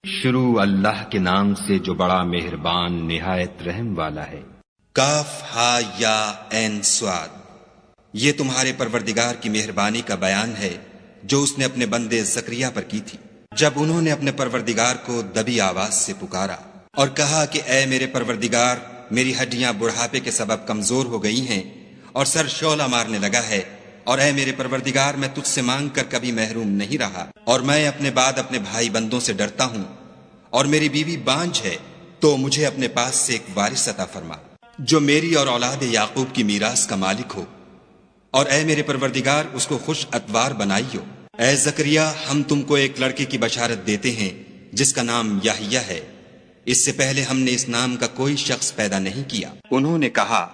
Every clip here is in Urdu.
شروع اللہ کے نام سے جو بڑا مہربان نہایت رحم والا ہے۔ کاف ہا یا عین صاد، یہ تمہارے پروردگار کی مہربانی کا بیان ہے جو اس نے اپنے بندے زکریا پر کی تھی، جب انہوں نے اپنے پروردگار کو دبی آواز سے پکارا اور کہا کہ اے میرے پروردگار، میری ہڈیاں بڑھاپے کے سبب کمزور ہو گئی ہیں اور سر شعلہ مارنے لگا ہے، اور اے میرے پروردگار، میں تجھ سے مانگ کر کبھی محروم نہیں رہا، اور میں اپنے بعد اپنے بھائی بندوں سے ڈرتا ہوں، اور میری بیوی بانجھ ہے، تو مجھے اپنے پاس سے ایک وارث عطا فرما جو میری اور اولاد یعقوب کی میراث کا مالک ہو، اور اے میرے پروردگار اس کو خوش اتوار بنائیو۔ اے زکریا، ہم تم کو ایک لڑکے کی بشارت دیتے ہیں جس کا نام یحییٰ ہے، اس سے پہلے ہم نے اس نام کا کوئی شخص پیدا نہیں کیا۔ انہوں نے کہا،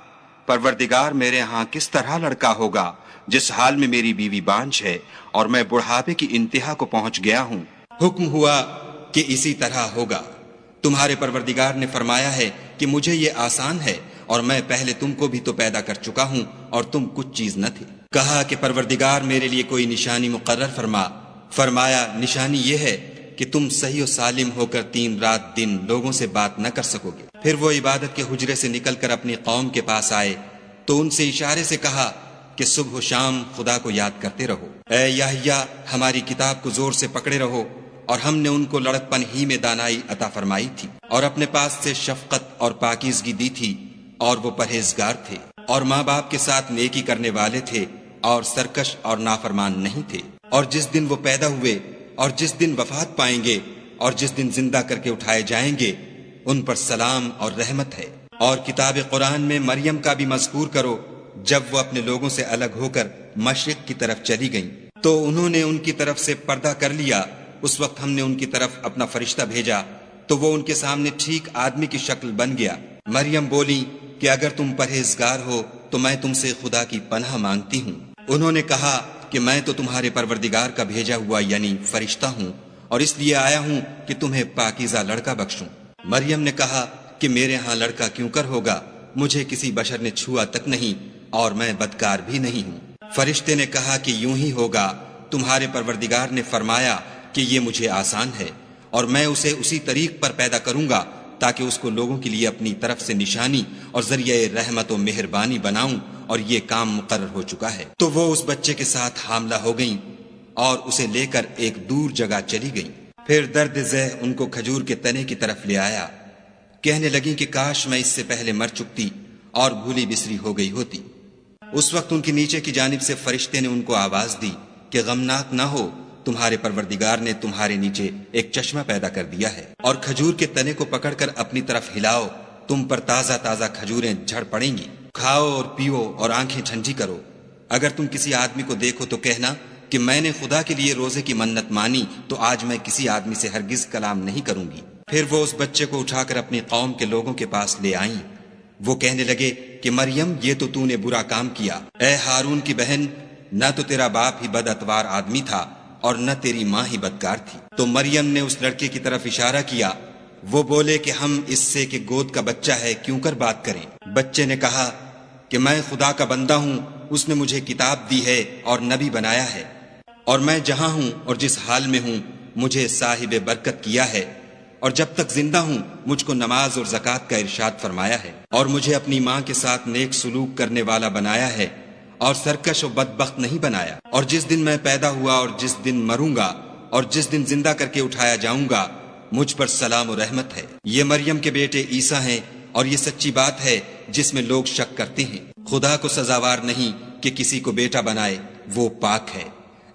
پروردگار، میرے ہاں کس طرح لڑکا ہوگا جس حال میں میری بیوی بانجھ ہے اور میں بڑھاپے کی انتہا کو پہنچ گیا ہوں؟ حکم ہوا کہ اسی طرح ہوگا۔ تمہارے پروردگار نے فرمایا ہے کہ مجھے یہ آسان ہے، اور میں پہلے تم کو بھی تو پیدا کر چکا ہوں اور تم کچھ چیز نہ تھے۔ کہا کہ پروردگار میرے لیے کوئی نشانی مقرر فرما۔ فرمایا، نشانی یہ ہے کہ تم صحیح و سالم ہو کر 3 رات دن لوگوں سے بات نہ کر سکو گے۔ پھر وہ عبادت کے حجرے سے نکل کر اپنی قوم کے پاس آئے تو ان سے اشارے سے کہا کہ صبح و شام خدا کو یاد کرتے رہو۔ اے یحییٰ، ہماری کتاب کو زور سے پکڑے رہو، اور ہم نے ان کو لڑکپن ہی میں دانائی عطا فرمائی تھی، اور اپنے پاس سے شفقت اور پاکیزگی دی تھی، اور وہ پرہیزگار تھے، اور ماں باپ کے ساتھ نیکی کرنے والے تھے، اور سرکش اور نافرمان نہیں تھے۔ اور جس دن وہ پیدا ہوئے، اور جس دن وفات پائیں گے، اور جس دن زندہ کر کے اٹھائے جائیں گے، ان پر سلام اور رحمت ہے۔ اور کتاب قرآن میں مریم کا بھی مذکور کرو، جب وہ اپنے لوگوں سے الگ ہو کر مشرق کی طرف چلی گئیں تو انہوں نے ان کی طرف سے پردہ کر لیا۔ اس وقت ہم نے ان کی طرف اپنا فرشتہ بھیجا تو وہ ان کے سامنے ٹھیک آدمی کی شکل بن گیا۔ مریم بولی کہ اگر تم پرہیزگار ہو تو میں تم سے خدا کی پناہ مانگتی ہوں۔ انہوں نے کہا کہ میں تو تمہارے پروردگار کا بھیجا ہوا یعنی فرشتہ ہوں، اور اس لیے آیا ہوں کہ تمہیں پاکیزہ لڑکا بخشوں۔ مریم نے کہا کہ میرے ہاں لڑکا کیوں کر ہوگا، مجھے کسی بشر نے چھوا تک نہیں، اور میں بدکار بھی نہیں ہوں۔ فرشتے نے کہا کہ یوں ہی ہوگا، تمہارے پروردگار نے فرمایا کہ یہ مجھے آسان ہے، اور میں اسے اسی طریق پر پیدا کروں گا تاکہ اس کو لوگوں کے لیے اپنی طرف سے نشانی اور ذریعہ رحمت و مہربانی بناؤں، اور یہ کام مقرر ہو چکا ہے۔ تو وہ اس بچے کے ساتھ حاملہ ہو گئیں اور اسے لے کر ایک دور جگہ چلی گئیں۔ پھر درد ذہ ان کو کھجور کے تنے کی طرف لے آیا، کہنے لگیں کہ کاش میں اس سے پہلے مر چکتی اور بھولی بسری ہو گئی ہوتی۔ اس وقت ان کے نیچے کی جانب سے فرشتے نے ان کو آواز دی کہ غمناک نہ ہو، تمہارے پروردگار نے تمہارے نیچے ایک چشمہ پیدا کر دیا ہے، اور کھجور کے تنے کو پکڑ کر اپنی طرف ہلاؤ، تم پر تازہ تازہ کھجوریں جھڑ پڑیں گی، کھاؤ اور پیو اور آنکھیں ٹھنڈی کرو۔ اگر تم کسی آدمی کو دیکھو تو کہنا کہ میں نے خدا کے لیے روزے کی منت مانی، تو آج میں کسی آدمی سے ہرگز کلام نہیں کروں گی۔ پھر وہ اس بچے کو اٹھا کر اپنی قوم کے لوگوں کے پاس لے آئیں۔ وہ کہنے لگے کہ مریم، یہ تو نے برا کام کیا۔ اے ہارون کی بہن، نہ تو تیرا باپ ہی بد اتوار آدمی تھا اور نہ تیری ماں ہی بدکار تھی۔ تو مریم نے اس لڑکے کی طرف اشارہ کیا۔ وہ بولے کہ ہم اس سے کہ گود کا بچہ ہے کیوں کر بات کریں۔ بچے نے کہا کہ میں خدا کا بندہ ہوں، اس نے مجھے کتاب دی ہے اور نبی بنایا ہے، اور میں جہاں ہوں اور جس حال میں ہوں مجھے صاحب برکت کیا ہے، اور جب تک زندہ ہوں مجھ کو نماز اور زکوٰۃ کا ارشاد فرمایا ہے، اور مجھے اپنی ماں کے ساتھ نیک سلوک کرنے والا بنایا ہے، اور سرکش و بدبخت نہیں بنایا۔ اور جس دن میں پیدا ہوا اور جس دن مروں گا اور جس دن زندہ کر کے اٹھایا جاؤں گا، مجھ پر سلام و رحمت ہے۔ یہ مریم کے بیٹے عیسیٰ ہیں، اور یہ سچی بات ہے جس میں لوگ شک کرتے ہیں۔ خدا کو سزاوار نہیں کہ کسی کو بیٹا بنائے، وہ پاک ہے۔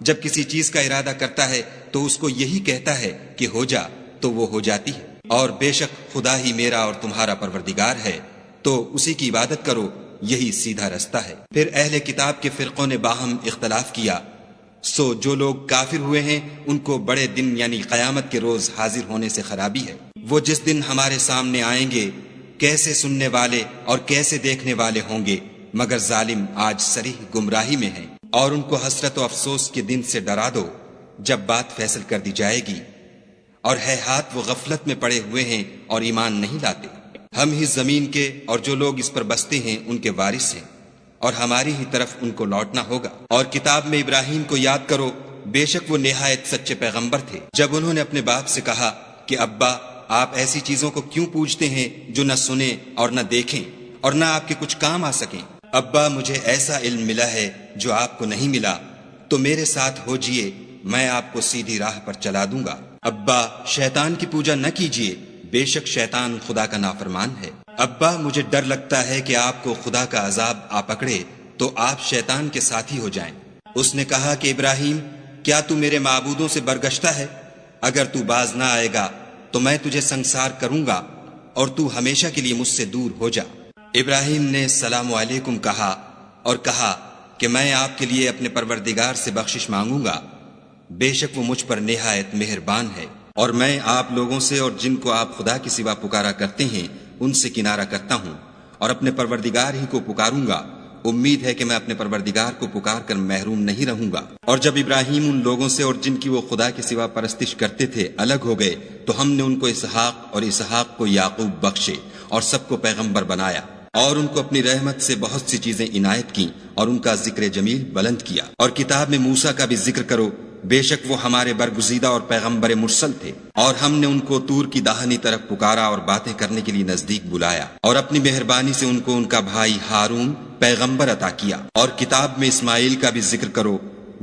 جب کسی چیز کا ارادہ کرتا ہے تو اس کو یہی کہتا ہے کہ ہو جا، تو وہ ہو جاتی ہے۔ اور بے شک خدا ہی میرا اور تمہارا پروردگار ہے، تو اسی کی عبادت کرو، یہی سیدھا رستہ ہے۔ پھر اہل کتاب کے فرقوں نے باہم اختلاف کیا، سو جو لوگ کافر ہوئے ہیں ان کو بڑے دن یعنی قیامت کے روز حاضر ہونے سے خرابی ہے۔ وہ جس دن ہمارے سامنے آئیں گے کیسے سننے والے اور کیسے دیکھنے والے ہوں گے، مگر ظالم آج صریح گمراہی میں ہیں۔ اور ان کو حسرت و افسوس کے دن سے ڈرا دو جب بات فیصل کر دی جائے گی، اور ہے ہاتھ وہ غفلت میں پڑے ہوئے ہیں اور ایمان نہیں لاتے۔ ہم ہی زمین کے اور جو لوگ اس پر بستے ہیں ان کے وارث ہیں، اور ہماری ہی طرف ان کو لوٹنا ہوگا۔ اور کتاب میں ابراہیم کو یاد کرو، بے شک وہ نہایت سچے پیغمبر تھے۔ جب انہوں نے اپنے باپ سے کہا کہ ابا آپ ایسی چیزوں کو کیوں پوجتے ہیں جو نہ سنیں اور نہ دیکھیں اور نہ آپ کے کچھ کام آ سکیں؟ ابا مجھے ایسا علم ملا ہے جو آپ کو نہیں ملا، تو میرے ساتھ ہو جئے، میں آپ کو سیدھی راہ پر چلا دوں گا۔ ابا شیطان کی پوجا نہ کیجیے، بے شک شیطان خدا کا نافرمان ہے۔ ابا مجھے ڈر لگتا ہے کہ آپ کو خدا کا عذاب آ پکڑے تو آپ شیطان کے ساتھی ہو جائیں۔ اس نے کہا کہ ابراہیم، کیا تو میرے معبودوں سے برگشتہ ہے؟ اگر تو باز نہ آئے گا تو میں تجھے سنسار کروں گا اور تو ہمیشہ کے لیے مجھ سے دور ہو جا۔ ابراہیم نے السلام علیکم کہا اور کہا کہ میں آپ کے لیے اپنے پروردگار سے بخشش مانگوں گا، بے شک وہ مجھ پر نہایت مہربان ہے، اور میں آپ لوگوں سے اور جن کو آپ خدا کے سوا پکارا کرتے ہیں ان سے کنارہ کرتا ہوں اور اپنے پروردگار ہی کو پکاروں گا۔ امید ہے کہ میں اپنے پروردگار کو پکار کر محروم نہیں رہوں گا۔ اور جب ابراہیم ان لوگوں سے اور جن کی وہ خدا کے سوا پرستش کرتے تھے الگ ہو گئے تو ہم نے ان کو اسحاق اور اسحاق کو یعقوب بخشے اور سب کو پیغمبر بنایا، اور ان کو اپنی رحمت سے بہت سی چیزیں عنایت کی اور ان کا ذکر جمیل بلند کیا۔ اور کتاب میں موسیٰ کا بھی ذکر کرو، بے شک وہ ہمارے برگزیدہ اور پیغمبر مرسل تھے، اور ہم نے ان کو طور کی داہنی طرف پکارا اور باتیں کرنے کے لیے نزدیک بلایا، اور اپنی مہربانی سے ان کو ان کا بھائی ہارون پیغمبر عطا کیا۔ اور کتاب میں اسماعیل کا بھی ذکر کرو،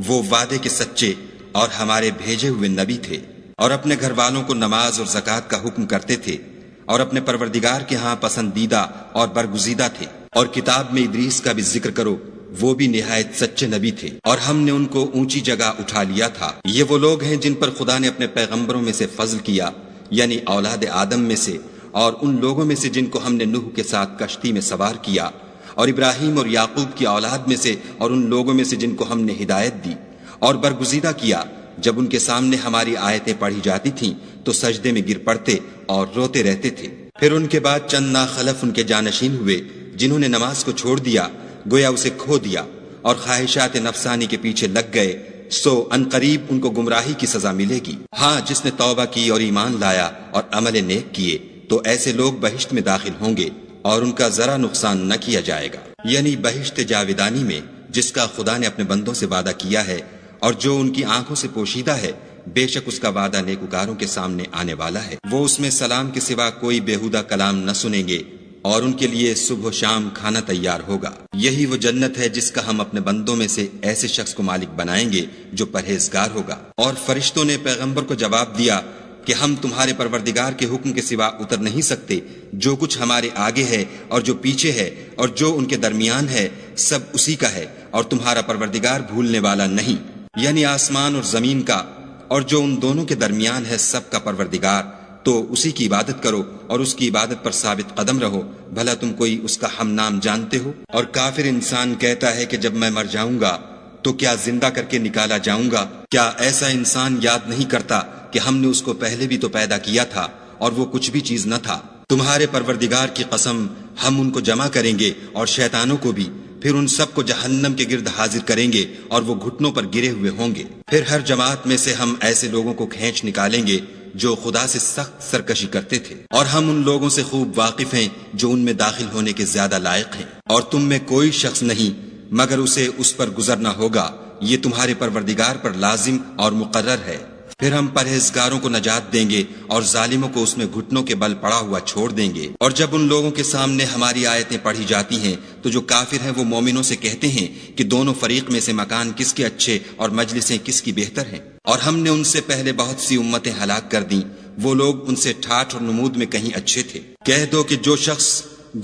وہ وعدے کے سچے اور ہمارے بھیجے ہوئے نبی تھے، اور اپنے گھر والوں کو نماز اور زکوٰۃ کا حکم کرتے تھے، اور اپنے پروردگار کے ہاں پسندیدہ اور برگزیدہ تھے۔ اور کتاب میں ادریس کا بھی ذکر کرو، وہ بھی نہایت سچے نبی تھے، اور ہم نے ان کو اونچی جگہ اٹھا لیا تھا۔ یہ وہ لوگ ہیں جن پر خدا نے اپنے پیغمبروں میں سے فضل کیا، یعنی اولاد آدم میں سے، اور ان لوگوں میں سے جن کو ہم نے نوح کے ساتھ کشتی میں سوار کیا، اور ابراہیم اور یعقوب کی اولاد میں سے، اور ان لوگوں میں سے جن کو ہم نے ہدایت دی اور برگزیدہ کیا۔ جب ان کے سامنے ہماری آیتیں پڑھی جاتی تھیں تو سجدے میں گر پڑتے اور روتے رہتے تھے۔ پھر ان کے بعد چند ناخلف ان کے جانشین ہوئے جنہوں نے نماز کو چھوڑ دیا، گویا اسے کھو دیا، اور خواہشات نفسانی کے پیچھے لگ گئے، سو عنقریب ان کو گمراہی کی سزا ملے گی۔ ہاں، جس نے توبہ کی اور ایمان لایا اور عمل نیک کیے تو ایسے لوگ بہشت میں داخل ہوں گے اور ان کا ذرا نقصان نہ کیا جائے گا، یعنی بہشت جاودانی میں جس کا خدا نے اپنے بندوں سے وعدہ کیا ہے اور جو ان کی آنکھوں سے پوشیدہ ہے، بے شک اس کا وعدہ نیکوکاروں کے سامنے آنے والا ہے۔ وہ اس میں سلام کے سوا کوئی بیہودہ کلام نہ سنیں گے، اور ان کے لیے صبح و شام کھانا تیار ہوگا۔ یہی وہ جنت ہے جس کا ہم اپنے بندوں میں سے ایسے شخص کو مالک بنائیں گے جو پرہیزگار ہوگا۔ اور فرشتوں نے پیغمبر کو جواب دیا کہ ہم تمہارے پروردگار کے حکم کے سوا اتر نہیں سکتے، جو کچھ ہمارے آگے ہے اور جو پیچھے ہے اور جو ان کے درمیان ہے سب اسی کا ہے، اور تمہارا پروردگار بھولنے والا نہیں، یعنی آسمان اور زمین کا اور جو ان دونوں کے درمیان ہے سب کا پروردگار۔ تو اسی کی عبادت کرو اور اس کی عبادت پر ثابت قدم رہو، بھلا تم کوئی اس کا ہم نام جانتے ہو؟ اور کافر انسان کہتا ہے کہ جب میں مر جاؤں گا تو کیا زندہ کر کے نکالا جاؤں گا؟ کیا ایسا انسان یاد نہیں کرتا کہ ہم نے اس کو پہلے بھی تو پیدا کیا تھا اور وہ کچھ بھی چیز نہ تھا؟ تمہارے پروردگار کی قسم، ہم ان کو جمع کریں گے اور شیطانوں کو بھی، پھر ان سب کو جہنم کے گرد حاضر کریں گے اور وہ گھٹنوں پر گرے ہوئے ہوں گے۔ پھر ہر جماعت میں سے ہم ایسے لوگوں کو کھینچ نکالیں گے جو خدا سے سخت سرکشی کرتے تھے، اور ہم ان لوگوں سے خوب واقف ہیں جو ان میں داخل ہونے کے زیادہ لائق ہیں، اور تم میں کوئی شخص نہیں مگر اسے اس پر گزرنا ہوگا، یہ تمہارے پروردگار پر لازم اور مقرر ہے۔ پھر ہم پرہیزگاروں کو نجات دیں گے اور ظالموں کو اس میں گھٹنوں کے بل پڑا ہوا چھوڑ دیں گے۔ اور جب ان لوگوں کے سامنے ہماری آیتیں پڑھی جاتی ہیں تو جو کافر ہیں وہ مومنوں سے کہتے ہیں کہ دونوں فریق میں سے مکان کس کے اچھے اور مجلسیں کس کی بہتر ہیں، اور ہم نے ان سے پہلے بہت سی امتیں ہلاک کر دیں، وہ لوگ ان سے ٹھاٹھ اور نمود میں کہیں اچھے تھے۔ کہہ دو کہ جو شخص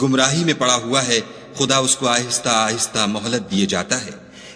گمراہی میں پڑا ہوا ہے خدا اس کو آہستہ آہستہ مہلت دیے جاتا ہے،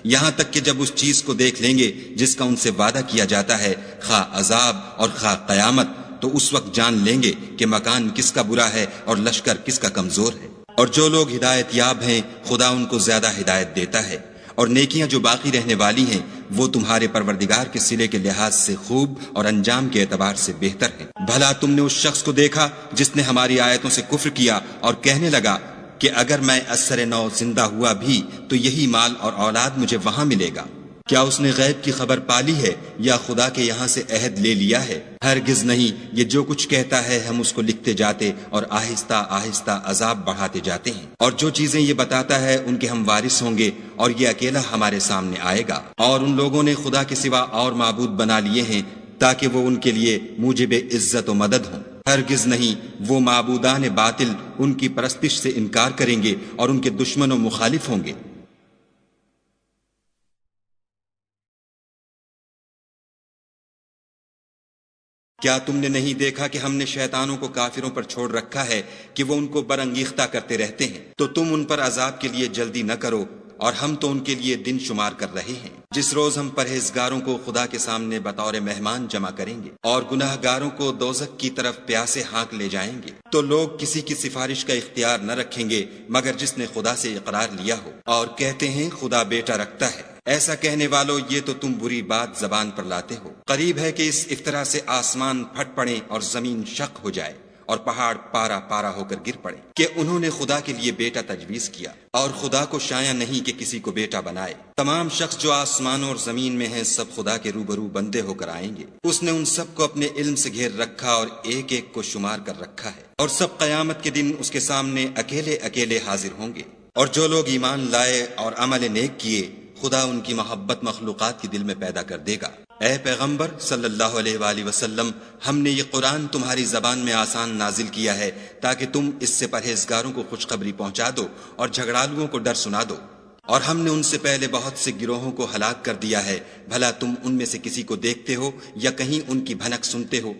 یہاں تک کہ جب اس چیز کو دیکھ لیں گے جس کا ان سے وعدہ کیا جاتا ہے، خواہ عذاب اور خواہ قیامت، تو اس وقت جان لیں گے کہ مکان کس کا برا ہے اور لشکر کس کا کمزور ہے۔ اور جو لوگ ہدایت یاب ہیں خدا ان کو زیادہ ہدایت دیتا ہے، اور نیکیاں جو باقی رہنے والی ہیں وہ تمہارے پروردگار کے صلے کے لحاظ سے خوب اور انجام کے اعتبار سے بہتر ہیں۔ بھلا تم نے اس شخص کو دیکھا جس نے ہماری آیتوں سے کفر کیا اور کہنے لگا کہ اگر میں اثر نو زندہ ہوا بھی تو یہی مال اور اولاد مجھے وہاں ملے گا؟ کیا اس نے غیب کی خبر پالی ہے یا خدا کے یہاں سے عہد لے لیا ہے؟ ہرگز نہیں، یہ جو کچھ کہتا ہے ہم اس کو لکھتے جاتے اور آہستہ آہستہ عذاب بڑھاتے جاتے ہیں، اور جو چیزیں یہ بتاتا ہے ان کے ہم وارث ہوں گے، اور یہ اکیلا ہمارے سامنے آئے گا۔ اور ان لوگوں نے خدا کے سوا اور معبود بنا لیے ہیں تاکہ وہ ان کے لیے موجب عزت و مدد ہوں۔ ہرگز نہیں، وہ معبودان باطل ان کی پرستش سے انکار کریں گے اور ان کے دشمن و مخالف ہوں گے۔ کیا تم نے نہیں دیکھا کہ ہم نے شیطانوں کو کافروں پر چھوڑ رکھا ہے کہ وہ ان کو برانگیختہ کرتے رہتے ہیں؟ تو تم ان پر عذاب کے لیے جلدی نہ کرو، اور ہم تو ان کے لیے دن شمار کر رہے ہیں، جس روز ہم پرہیزگاروں کو خدا کے سامنے بطور مہمان جمع کریں گے اور گناہ گاروں کو دوزخ کی طرف پیاسے ہانک لے جائیں گے۔ تو لوگ کسی کی سفارش کا اختیار نہ رکھیں گے مگر جس نے خدا سے اقرار لیا ہو، اور کہتے ہیں خدا بیٹا رکھتا ہے۔ ایسا کہنے والو، یہ تو تم بری بات زبان پر لاتے ہو۔ قریب ہے کہ اس افطرا سے آسمان پھٹ پڑیں اور زمین شق ہو جائے اور پہاڑ پارا پارا ہو کر گر پڑے کہ انہوں نے خدا کے لیے بیٹا تجویز کیا، اور خدا کو شایع نہیں کہ کسی کو بیٹا بنائے۔ تمام شخص جو آسمانوں اور زمین میں ہیں سب خدا کے روبرو بندے ہو کر آئیں گے۔ اس نے ان سب کو اپنے علم سے گھیر رکھا اور ایک ایک کو شمار کر رکھا ہے، اور سب قیامت کے دن اس کے سامنے اکیلے اکیلے حاضر ہوں گے۔ اور جو لوگ ایمان لائے اور عمل نیک کیے، خدا ان کی محبت مخلوقات کے دل میں پیدا کر دے گا۔ اے پیغمبر صلی اللہ علیہ وآلہ وسلم، ہم نے یہ قرآن تمہاری زبان میں آسان نازل کیا ہے تاکہ تم اس سے پرہیزگاروں کو خوشخبری پہنچا دو اور جھگڑالوؤں کو ڈر سنا دو۔ اور ہم نے ان سے پہلے بہت سے گروہوں کو ہلاک کر دیا ہے، بھلا تم ان میں سے کسی کو دیکھتے ہو یا کہیں ان کی بھنک سنتے ہو؟